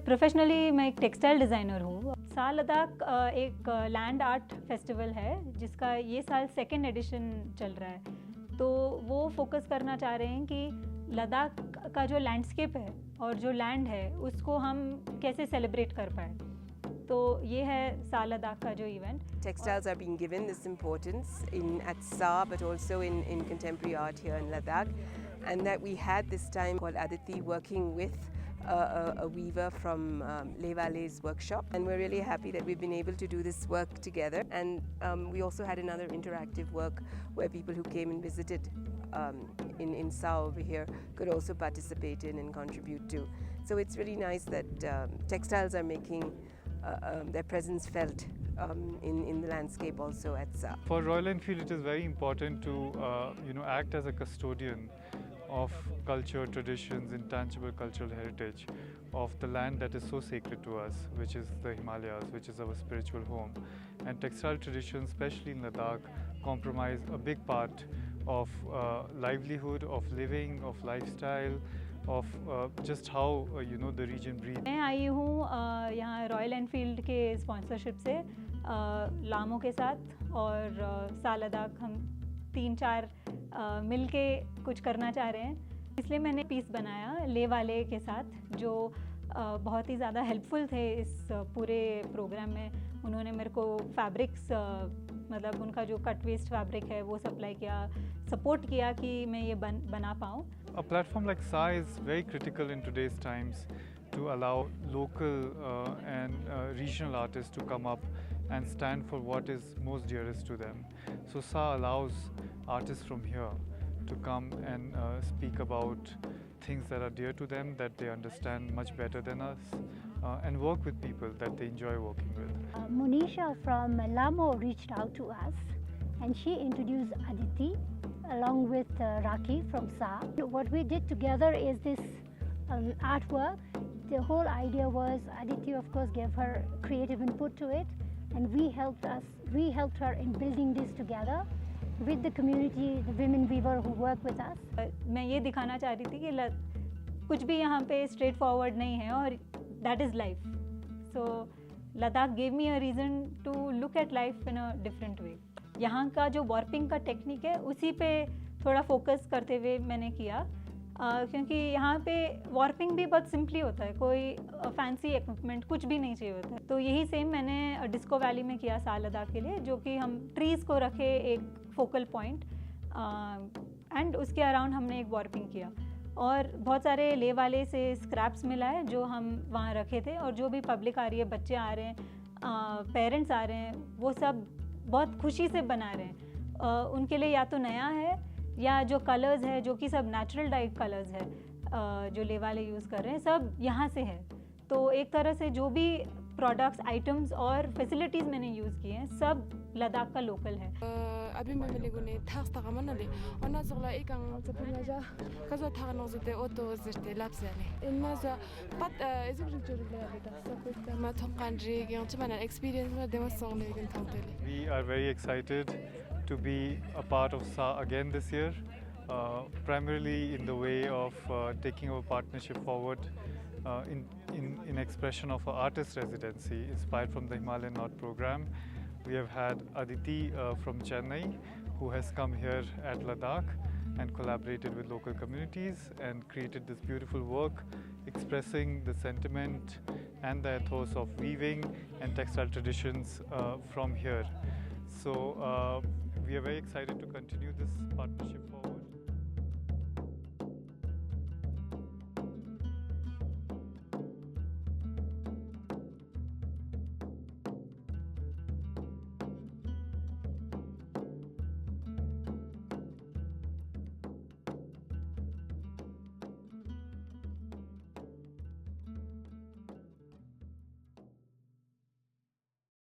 Professionally मैं एक textile designer हूँ। सा लद्दाख एक लैंड आर्ट फेस्टिवल है जिसका ये साल 2nd एडिशन चल रहा है। तो वो फोकस करना चाह रहे हैं कि लद्दाख का जो लैंडस्केप है और जो लैंड है उसको हम कैसे सेलिब्रेट कर पाए। तो ये है सा लद्दाख का जो event. Textiles are being given this importance at Sa, but also in contemporary art here in Ladakh, and that we had this time called Aditi working with a weaver from Le Valle's workshop, and we're really happy that we've been able to do this work together. And we also had another interactive work where people who came and visited in Sa over here could also participate in and contribute to. So it's really nice that textiles are making their presence felt in the landscape also at Sa. For Royal Enfield, it is very important to act as a custodian of culture, traditions, intangible cultural heritage of the land that is so sacred to us, which is the Himalayas, which is our spiritual home. And textile traditions, especially in Ladakh, comprise a big part of livelihood, of living, of lifestyle, of just how the region breathes. मैं आई हूँ यहाँ royal Enfield के sponsorship से लामो के साथ और सा लद्दाख हम 3-4 मिल के कुछ करना चाह रहे हैं। इसलिए मैंने पीस बनाया ले वाले के साथ जो बहुत ही ज़्यादा हेल्पफुल थे इस पूरे प्रोग्राम में। उन्होंने मेरे को फैब्रिक्स मतलब उनका जो कट वेस्ट फैब्रिक है वो सप्लाई किया, सपोर्ट किया कि मैं ये बना पाऊँ। A platform like Sa is very critical in today's times to allow local and regional artists to come up and stand for what is most dearest to them. So Sa allows artists from here to come and speak about things that are dear to them, that they understand much better than us, and work with people that they enjoy working with. Monisha from Lamo reached out to us and she introduced Aditi along with Raki from Sa. What we did together is this artwork. The whole idea was Aditi of course gave her creative input to it, and we helped her in building this together with the community, the women weaver who work with us. मैं ये दिखाना चाह रही थी कि कुछ भी यहाँ पे स्ट्रेट फॉरवर्ड नहीं है और that is life. So Ladakh gave me a reason to look at life in a different way. यहाँ का जो वॉर्पिंग का टेक्निक है उसी पे थोड़ा फोकस करते हुए मैंने किया क्योंकि यहाँ पे वॉर्पिंग भी बहुत सिंपली होता है, कोई फैंसी इक्विपमेंट कुछ भी नहीं चाहिए होता है। तो यही सेम मैंने डिस्को वैली में किया सा लद्दाख के लिए, जो कि हम ट्रीज़ को रखे एक फोकल पॉइंट एंड उसके अराउंड हमने एक वॉर्पिंग किया और बहुत सारे ले वाले से स्क्रैप्स मिला है जो हम वहाँ रखे थे। और जो भी पब्लिक आ रही है, बच्चे आ रहे हैं, पेरेंट्स आ रहे हैं, वो सब बहुत खुशी से बना रहे हैं। उनके लिए या तो नया है या जो कलर्स है जो कि सब नेचुरल डाइड कलर्स है जो ले वाले यूज़ कर रहे हैं, सब यहाँ से है। तो एक तरह से जो भी प्रोडक्ट्स, आइटम्स और फैसिलिटीज़ मैंने यूज़ किए हैं सब लद्दाख का लोकल है। अभी मैं मिलेगुने थाक्स ताकामनाले और ज़गला एक आंग तपनाजा कज़ा थागनों ज़ते ऑटो ज़ते लाप्स यानी इन मज़ा पत इज़ुक जोड़ले यानी सब ما توقعنجي يعني تمنى experience ما دم الصون اللي كنت عملي. We are very excited to be a part of Sa again this year, primarily in the way of taking our partnership forward in expression of our artist residency inspired from the Himalayan Art Program. We have had Aditi from Chennai who has come here at Ladakh and collaborated with local communities and created this beautiful work expressing the sentiment and the ethos of weaving and textile traditions from here. So we are very excited to continue this partnership forward.